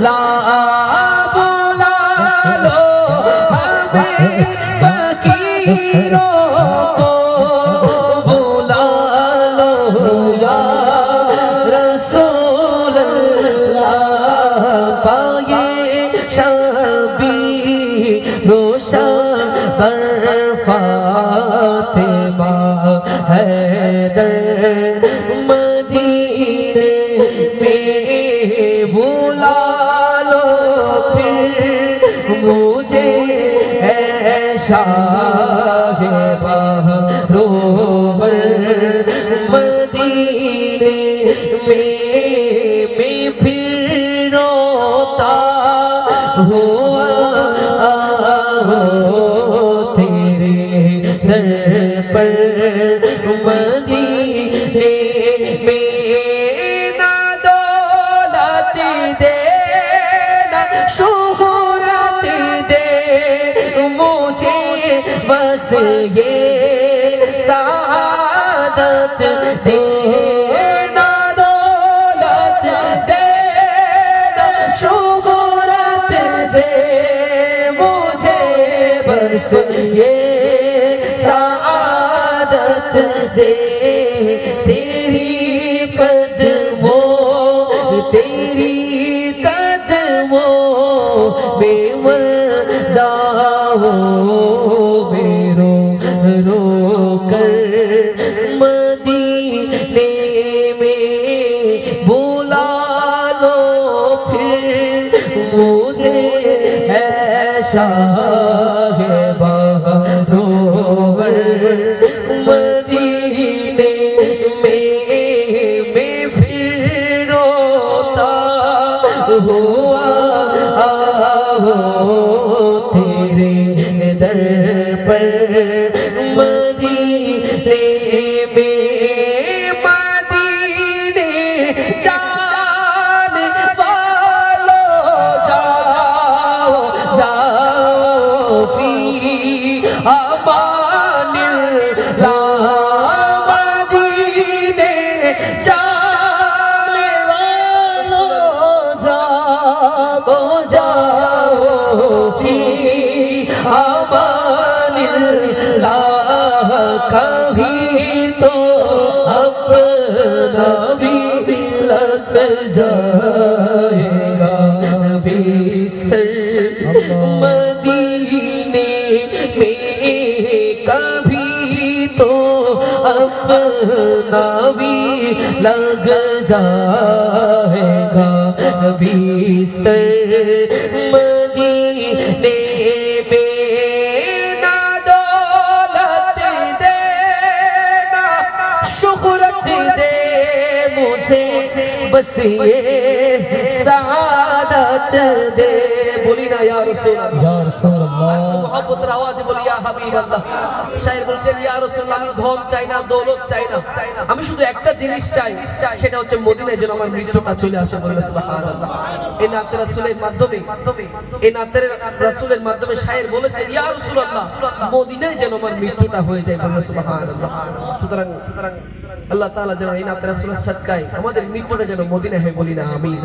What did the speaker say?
ला बुला लो हमें फकीरों को बुला लो या रसूल अल्लाह पाए शबी रोशन बर फातिमा हैदर मदीने में बुला लो फिर मुझे है शाह बहरोवर मदीने में फिर रोता हुआ तेरे दर पर मदीने में ना दौलत दे ना शोहरत दे मुझे बस ये सआदत दे ना दौलत दे ना शोहरत दे मुझे बस ये सआदत दे तेरी कदमों में मर जाओ मेरो रो कर मदीने में बुला लो फिर मुझे है शाह बहरोवर मदीने में फिर रोता हुआ तेरे दर पर मदीने में मदीने जाने वालों जाओ जाओ फी अमानिल्लाह मदीने जाने वालों जाओ जाओ फी अमानिल्लाह कभी तो अपना भी लग जाएगा बिस्तर मदीने में कभी तो अपना भी लग जाएगा बिस्तर मदीने में ना दौलत दे ना शोहरत दे मुझे बस ये सआदत दे बोली ना या रसूल अल्लाह मोहब्बतेर आवाজে বলি ইয়া হাবিবাল্লাহ শায়ের বলছেন ইয়া রাসূলুল্লাহ আমি ধন চাই না দৌলত চাই না আমি শুধু একটা জিনিস চাই সেটা হচ্ছে মদিনায় যেন আমার মৃত্যুটা চলে আসে বলেন সুবহানাল্লাহ এই নাতে রাসূলের মাধ্যমে শায়ের বলেছেন ইয়া রাসূলুল্লাহ মদিনায় যেন আমার মৃত্যুটা হয়ে যায় বলেন সুবহানাল্লাহ সুতরাং আল্লাহ তাআলা যেন এই নাতে রাসূলের সাদকায় আমাদের মৃত্যুটা যেন মদিনায় হয় বলি না আমিন।